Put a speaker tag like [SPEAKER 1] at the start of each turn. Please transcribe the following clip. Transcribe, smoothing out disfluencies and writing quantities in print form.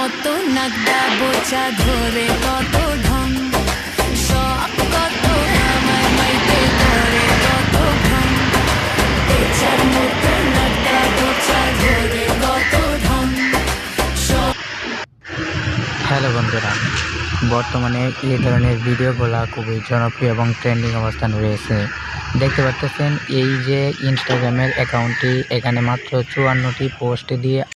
[SPEAKER 1] কত নাগদা বোচা ধরে কত ঢং সব কত আমার মাইতে করে কত ঢং পেঁচার মতো নাগদা বোচা ধরে কত ঢং সব।
[SPEAKER 2] হ্যালো বন্ধুরা, বর্তমানে এই ধরনের ভিডিওগুলো খুবই জনপ্রিয় এবং ট্রেন্ডিং অবস্থানে রয়েছে। দেখতে পাচ্ছেন এই যে ইনস্টাগ্রামের অ্যাকাউন্টটি, এখানে মাত্র 54টি পোস্ট দিয়ে